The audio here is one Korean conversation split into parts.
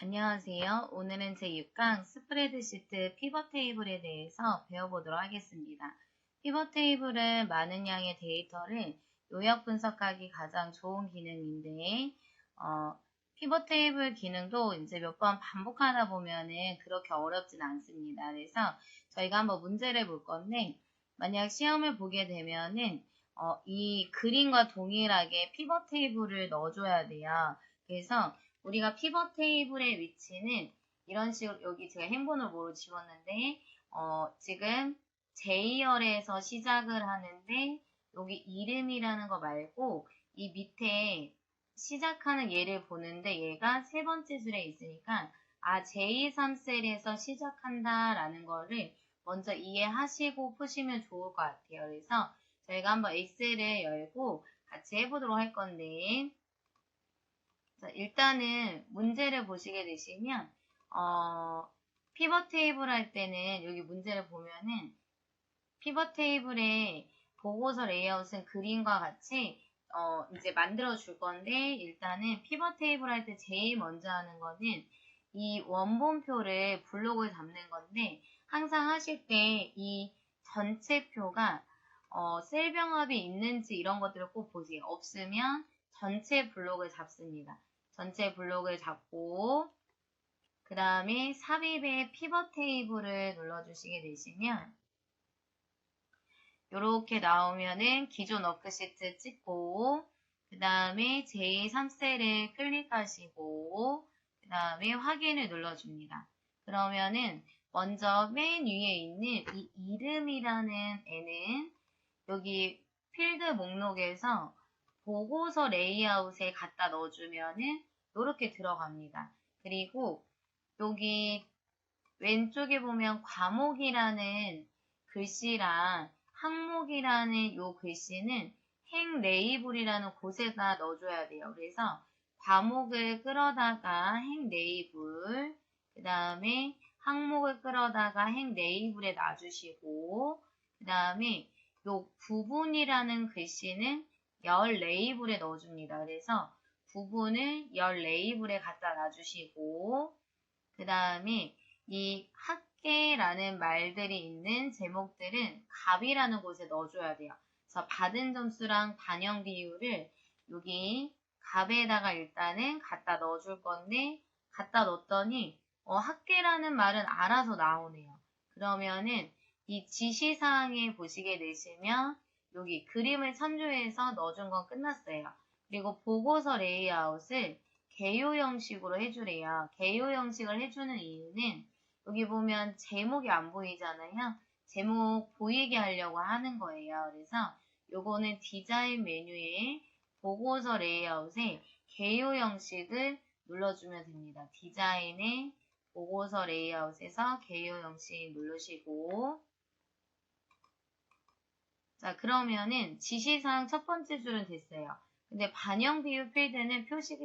안녕하세요. 오늘은 제6강 스프레드시트 피벗 테이블에 대해서 배워보도록 하겠습니다. 피벗 테이블은 많은 양의 데이터를 요약 분석하기 가장 좋은 기능인데, 피벗 테이블 기능도 이제 몇 번 반복하다 보면은 그렇게 어렵진 않습니다. 그래서 저희가 한번 문제를 볼 건데, 만약 시험을 보게 되면은, 이 그림과 동일하게 피벗 테이블을 넣어줘야 돼요. 그래서 우리가 피벗 테이블의 위치는 이런 식으로 여기 제가 행번호로 지웠는데 지금 J열에서 시작을 하는데 여기 이름이라는 거 말고 이 밑에 시작하는 얘를 보는데 얘가 세 번째 줄에 있으니까 J3셀에서 시작한다 라는 거를 먼저 이해하시고 푸시면 좋을 것 같아요. 그래서 저희가 한번 엑셀을 열고 같이 해보도록 할 건데 자, 일단은 문제를 보시게 되시면 피벗 테이블 할 때는 여기 문제를 보면은 피벗 테이블의 보고서 레이아웃은 그림과 같이 이제 만들어 줄 건데 일단은 피벗 테이블 할 때 제일 먼저 하는 거는 이 원본표를 블록을 잡는 건데 항상 하실 때 이 전체 표가 셀 병합이 있는지 이런 것들을 꼭 보세요. 없으면 전체 블록을 잡습니다. 전체 블록을 잡고 그 다음에 삽입의 피벗 테이블을 눌러주시게 되시면 이렇게 나오면은 기존 워크시트 찍고 그 다음에 제3셀을 클릭하시고 그 다음에 확인을 눌러줍니다. 그러면은 먼저 맨 위에 있는 이 이름이라는 애는 여기 필드 목록에서 보고서 레이아웃에 갖다 넣어주면은 이렇게 들어갑니다. 그리고 여기 왼쪽에 보면 과목이라는 글씨랑 항목이라는 요 글씨는 행 레이블이라는 곳에다 넣어줘야 돼요. 그래서 과목을 끌어다가 행 레이블, 그 다음에 항목을 끌어다가 행 레이블에 놔주시고, 그 다음에 요 부분이라는 글씨는 열 레이블에 넣어줍니다. 그래서 부분을 열 레이블에 갖다 놔주시고, 그 다음에 이 학계라는 말들이 있는 제목들은 값이라는 곳에 넣어줘야 돼요. 그래서 받은 점수랑 반영 비율을 여기 값에다가 일단은 갖다 넣어줄 건데 갖다 넣었더니 학계라는 말은 알아서 나오네요. 그러면은 이 지시사항에 보시게 되시면 여기 그림을 참조해서 넣어준 건 끝났어요. 그리고 보고서 레이아웃을 개요 형식으로 해주래요. 개요 형식을 해주는 이유는 여기 보면 제목이 안 보이잖아요. 제목 보이게 하려고 하는 거예요. 그래서 요거는 디자인 메뉴에 보고서 레이아웃에 개요 형식을 눌러주면 됩니다. 디자인의 보고서 레이아웃에서 개요 형식 누르시고 자 그러면은 지시사항 첫 번째 줄은 됐어요. 근데 반영 비율 필드는 표시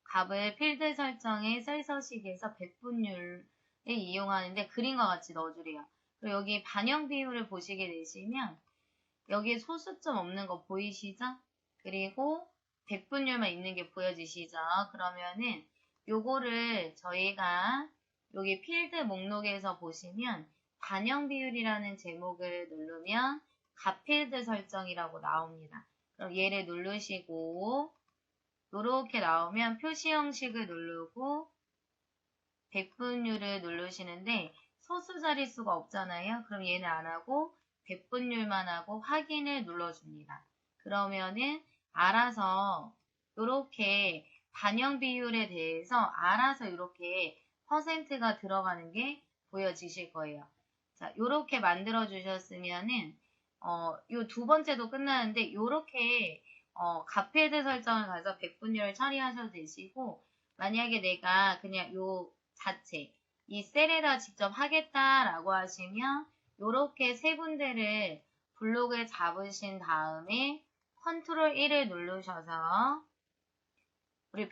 값을 필드 설정의 셀 서식에서 백분율에 이용하는데 그림과 같이 넣어주래요. 그리고 여기 반영 비율을 보시게 되시면 여기에 소수점 없는 거 보이시죠? 그리고 백분율만 있는 게 보여지시죠? 그러면은 요거를 저희가 여기 필드 목록에서 보시면 반영 비율이라는 제목을 누르면 값 필드 설정이라고 나옵니다. 그럼 얘를 누르시고 이렇게 나오면 표시 형식을 누르고 백분율을 누르시는데 소수 자릿수가 없잖아요. 그럼 얘는 안 하고 백분율만 하고 확인을 눌러줍니다. 그러면은 알아서 이렇게 반영 비율에 대해서 알아서 이렇게 퍼센트가 들어가는 게 보여지실 거예요. 자, 이렇게 만들어 주셨으면은 요 두 번째도 끝나는데 이렇게 값필드 설정을 가서 백분율을 처리하셔도 되시고 만약에 내가 그냥 요 자체 이 셀에다 직접 하겠다라고 하시면 요렇게 세 군데를 블록을 잡으신 다음에 컨트롤 1을 누르셔서 우리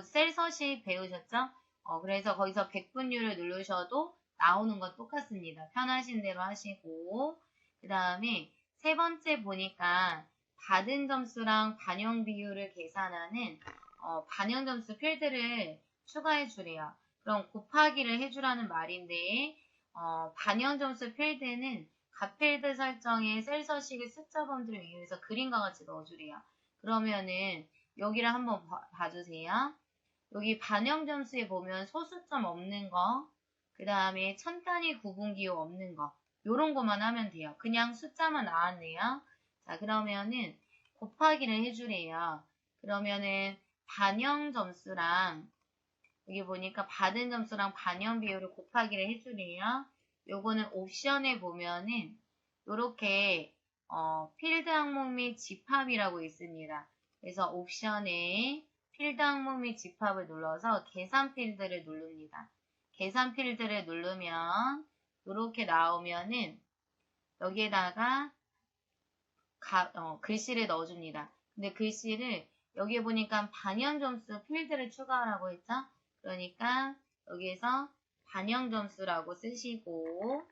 셀 서식 배우셨죠? 그래서 거기서 백분율을 누르셔도 나오는 건 똑같습니다. 편하신 대로 하시고 그 다음에 세 번째 보니까 받은 점수랑 반영 비율을 계산하는 반영 점수 필드를 추가해 주래요. 그럼 곱하기를 해주라는 말인데 반영점수 필드는 각 필드 설정에 셀 서식의 숫자 범위를 이용해서 그림과 같이 넣어주래요. 그러면은 여기를 한번 봐주세요. 여기 반영점수에 보면 소수점 없는 거, 그 다음에 천 단위 구분기호 없는 거, 요런 것만 하면 돼요. 그냥 숫자만 나왔네요. 자, 그러면은 곱하기를 해주래요. 그러면은 반영점수랑 여기 보니까 받은 점수랑 반영 비율을 곱하기를 해주래요. 요거는 옵션에 보면은 요렇게 필드 항목 및 집합이라고 있습니다. 그래서 옵션에 필드 항목 및 집합을 눌러서 계산 필드를 누릅니다. 계산 필드를 누르면 요렇게 나오면은 여기에다가 글씨를 넣어줍니다. 근데 글씨를 여기에 보니까 반영점수 필드를 추가하라고 했죠? 그러니까 여기에서 반영점수라고 쓰시고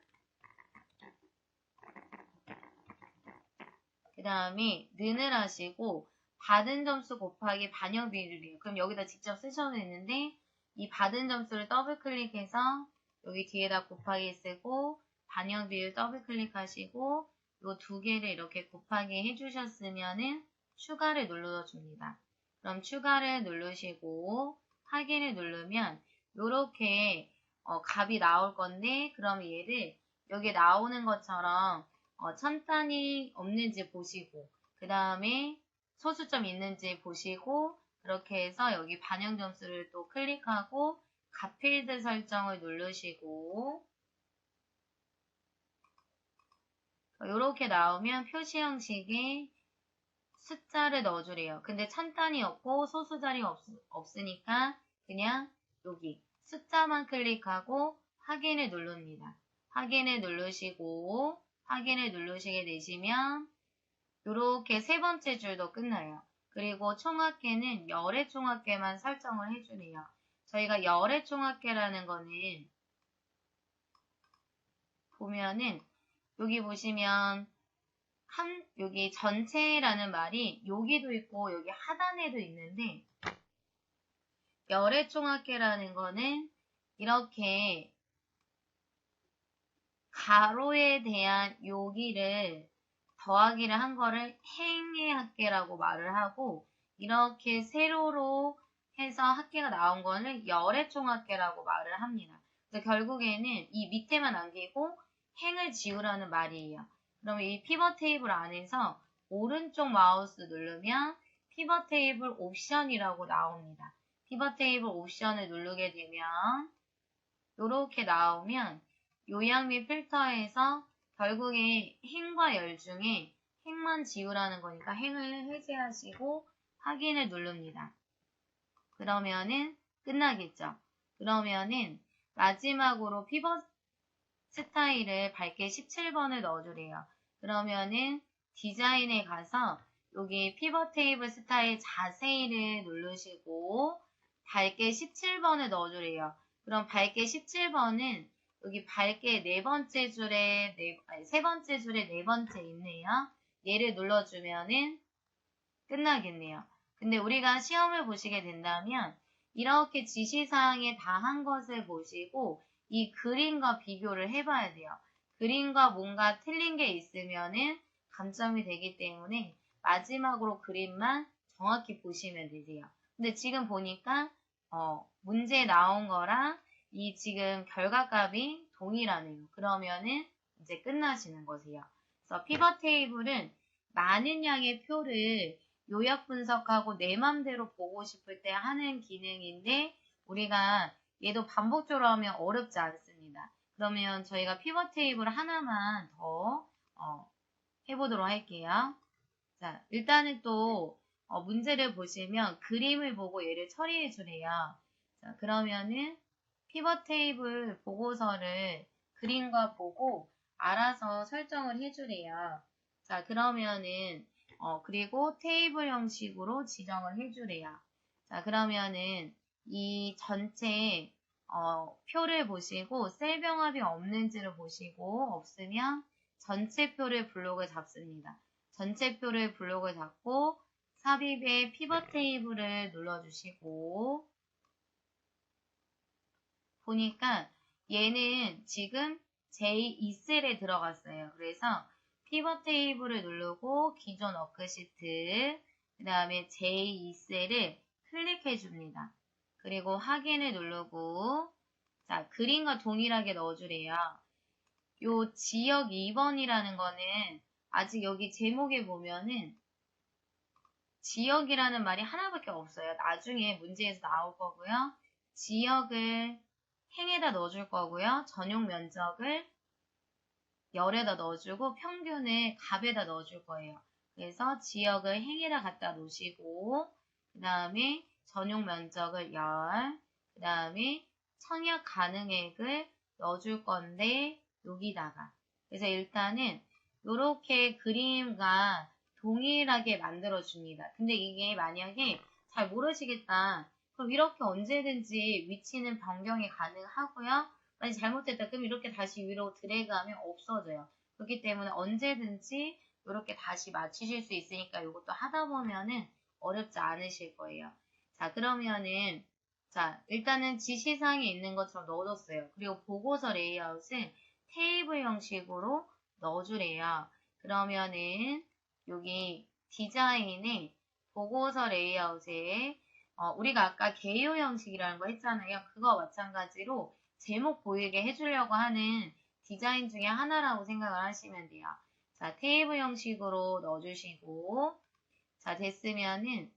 그 다음에 는을 하시고 받은 점수 곱하기 반영 비율이에요. 그럼 여기다 직접 쓰셔도 되는데 이 받은 점수를 더블 클릭해서 여기 뒤에다 곱하기 쓰고 반영 비율 더블 클릭하시고 이 두 개를 이렇게 곱하기 해주셨으면은 추가를 눌러줍니다. 그럼 추가를 누르시고 확인을 누르면 이렇게 값이 나올 건데 그럼 얘를 여기 나오는 것처럼 천 단위 없는지 보시고 그 다음에 소수점 있는지 보시고 그렇게 해서 여기 반영 점수를 또 클릭하고 값 필드 설정을 누르시고 이렇게 나오면 표시 형식에 숫자를 넣어주래요. 근데 천 단위 없고 소수 자리 없으니까 그냥 여기 숫자만 클릭하고 확인을 누릅니다. 확인을 누르시고 확인을 누르시게 되시면 이렇게 세 번째 줄도 끝나요. 그리고 총합계는 열의 총합계만 설정을 해주네요. 저희가 열의 총합계라는 거는 보면은 여기 보시면 여기 전체라는 말이 여기도 있고 여기 하단에도 있는데 열의 총합계라는 거는 이렇게 가로에 대한 여기를 더하기를 한 거를 행의 합계라고 말을 하고 이렇게 세로로 해서 합계가 나온 거는 열의 총합계라고 말을 합니다. 그래서 결국에는 이 밑에만 남기고 행을 지우라는 말이에요. 그러면 이 피벗 테이블 안에서 오른쪽 마우스 누르면 피벗 테이블 옵션이라고 나옵니다. 피벗 테이블 옵션을 누르게 되면 이렇게 나오면 요약 및 필터에서 결국에 행과 열 중에 행만 지우라는 거니까 행을 해제하시고 확인을 누릅니다. 그러면은 끝나겠죠. 그러면은 마지막으로 피벗 스타일을 밝게 17번을 넣어주래요. 그러면은 디자인에 가서 여기 피벗 테이블 스타일 자세히를 누르시고 밝게 17번을 넣어주래요. 그럼 밝게 17번은 여기 밝게 세 번째 줄에 네 번째 있네요. 얘를 눌러주면은 끝나겠네요. 근데 우리가 시험을 보시게 된다면 이렇게 지시사항에 다 한 것을 보시고 이 그림과 비교를 해봐야 돼요. 그림과 뭔가 틀린 게 있으면은 감점이 되기 때문에 마지막으로 그림만 정확히 보시면 되세요. 근데 지금 보니까 문제에 나온 거랑 이 지금 결과값이 동일하네요. 그러면은 이제 끝나시는 거세요. 그래서 피벗 테이블은 많은 양의 표를 요약 분석하고 내 맘대로 보고 싶을 때 하는 기능인데 우리가 얘도 반복적으로 하면 어렵지 않습니다. 그러면 저희가 피벗 테이블 하나만 더 해보도록 할게요. 자, 일단은 또 문제를 보시면 그림을 보고 얘를 처리해 주래요. 자, 그러면은 피벗 테이블 보고서를 그림과 보고 알아서 설정을 해주래요. 자, 그러면은 그리고 테이블 형식으로 지정을 해주래요. 자, 그러면은 이 전체 표를 보시고 셀 병합이 없는지를 보시고 없으면 전체 표를 블록을 잡습니다. 전체 표를 블록을 잡고 삽입에 피벗 테이블을 눌러주시고 보니까 얘는 지금 J2셀에 들어갔어요. 그래서 피벗 테이블을 누르고 기존 워크시트, 그 다음에 J2셀을 클릭해 줍니다. 그리고 확인을 누르고, 자, 그림과 동일하게 넣어주래요. 요 지역 2번이라는 거는 아직 여기 제목에 보면은 지역이라는 말이 하나밖에 없어요. 나중에 문제에서 나올 거고요. 지역을 행에다 넣어줄 거고요. 전용 면적을 열에다 넣어주고 평균을 값에다 넣어줄 거예요. 그래서 지역을 행에다 갖다 놓으시고 그 다음에 전용 면적을 열, 그 다음에 청약 가능액을 넣어줄 건데 여기다가 그래서 일단은 이렇게 그림과 동일하게 만들어줍니다. 근데 이게 만약에 잘 모르시겠다. 그럼 이렇게 언제든지 위치는 변경이 가능하고요. 만약 잘못됐다 그럼 이렇게 다시 위로 드래그하면 없어져요. 그렇기 때문에 언제든지 이렇게 다시 맞추실 수 있으니까 이것도 하다 보면은 어렵지 않으실 거예요. 자, 그러면은 자, 일단은 지시사항에 있는 것처럼 넣어뒀어요. 그리고 보고서 레이아웃을 테이블 형식으로 넣어주래요. 그러면은 여기 디자인에 보고서 레이아웃에 우리가 아까 개요 형식이라는 거 했잖아요. 그거 마찬가지로 제목 보이게 해주려고 하는 디자인 중에 하나라고 생각을 하시면 돼요. 자, 테이블 형식으로 넣어주시고 자, 됐으면은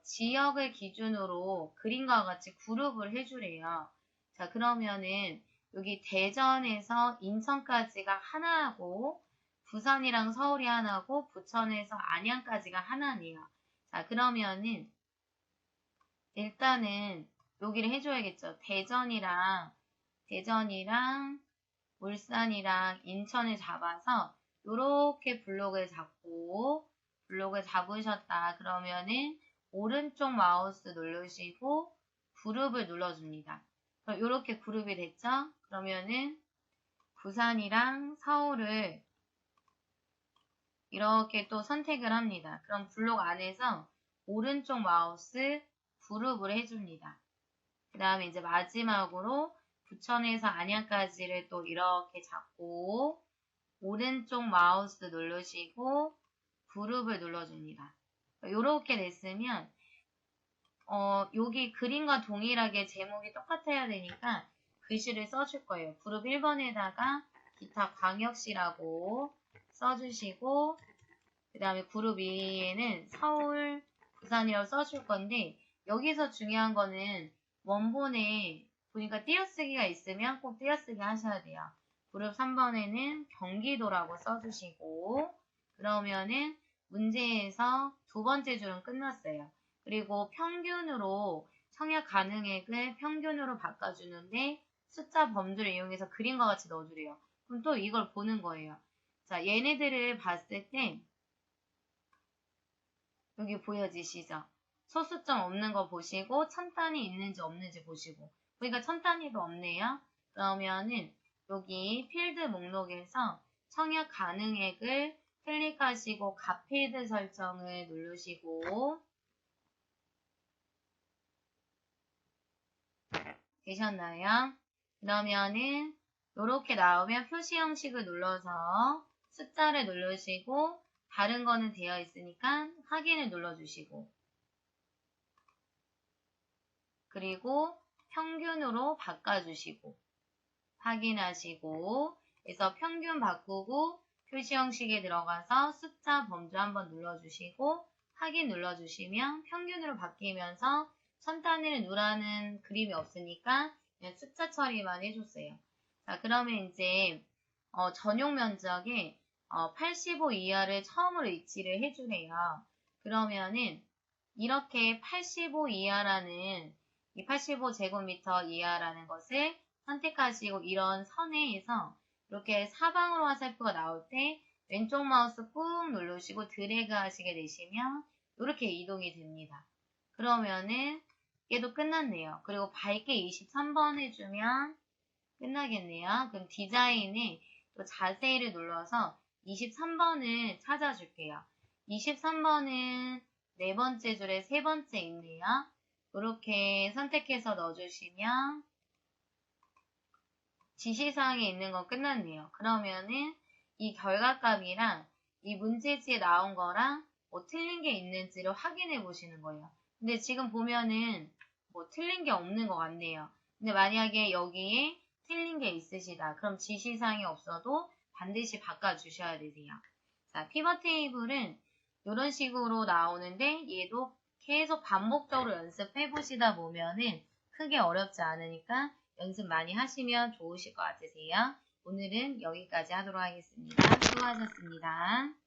지역을 기준으로 그림과 같이 그룹을 해주래요. 자, 그러면은 여기 대전에서 인천까지가 하나고 부산이랑 서울이 하나고 부천에서 안양까지가 하나네요. 자, 그러면은 일단은 여기를 해줘야겠죠. 대전이랑 울산이랑 인천을 잡아서 이렇게 블록을 잡으셨다. 그러면은 오른쪽 마우스 누르시고 그룹을 눌러줍니다. 그럼 이렇게 그룹이 됐죠? 그러면은 부산이랑 서울을 이렇게 또 선택을 합니다. 그럼 블록 안에서 오른쪽 마우스 그룹을 해줍니다. 그 다음에 이제 마지막으로 부천에서 안양까지를 또 이렇게 잡고 오른쪽 마우스 누르시고 그룹을 눌러줍니다. 이렇게 됐으면 여기 그림과 동일하게 제목이 똑같아야 되니까 글씨를 써줄 거예요. 그룹 1번에다가 기타 광역시라고 써주시고 그 다음에 그룹 2에는 서울, 부산이라고 써줄 건데 여기서 중요한 거는 원본에 보니까 띄어쓰기가 있으면 꼭 띄어쓰기 하셔야 돼요. 그룹 3번에는 경기도라고 써주시고 그러면은 문제에서 두 번째 줄은 끝났어요. 그리고 평균으로 청약 가능액을 평균으로 바꿔주는데 숫자 범주를 이용해서 그림과 같이 넣어주래요. 그럼 또 이걸 보는 거예요. 자, 얘네들을 봤을 때 여기 보여지시죠? 소수점 없는 거 보시고 천 단위 있는지 없는지 보시고 그러니까 천 단위도 없네요. 그러면은 여기 필드 목록에서 청약 가능액을 클릭하시고 값 필드 설정을 누르시고 되셨나요? 그러면은 이렇게 나오면 표시 형식을 눌러서 숫자를 누르시고 다른 거는 되어 있으니까 확인을 눌러주시고 그리고 평균으로 바꿔주시고 확인하시고 그래서 평균 바꾸고 표시 형식에 들어가서 숫자 범주 한번 눌러주시고 확인 눌러주시면 평균으로 바뀌면서 천 단위를 누라는 그림이 없으니까 그냥 숫자 처리만 해줬어요. 자, 그러면 이제 전용 면적에 85 이하를 처음으로 위치를 해주래요. 그러면은 이렇게 85 이하라는 이 85제곱미터 이하라는 것을 선택하시고 이런 선에서 이렇게 사방으로 화살표가 나올 때 왼쪽 마우스 꾹 누르시고 드래그 하시게 되시면 이렇게 이동이 됩니다. 그러면은 얘도 끝났네요. 그리고 밝게 23번 해주면 끝나겠네요. 그럼 디자인에 또 자세히를 눌러서 23번을 찾아줄게요. 23번은 네 번째 줄에 세 번째 있네요. 이렇게 선택해서 넣어주시면 지시사항에 있는 건 끝났네요. 그러면은 이 결과값이랑 이 문제지에 나온 거랑 뭐 틀린 게 있는지를 확인해 보시는 거예요. 근데 지금 보면은 뭐 틀린 게 없는 것 같네요. 근데 만약에 여기에 틀린 게 있으시다. 그럼 지시사항이 없어도 반드시 바꿔주셔야 되세요. 자, 피벗 테이블은 이런 식으로 나오는데 얘도 계속 반복적으로 연습해 보시다 보면은 크게 어렵지 않으니까 연습 많이 하시면 좋으실 것 같으세요. 오늘은 여기까지 하도록 하겠습니다. 수고하셨습니다.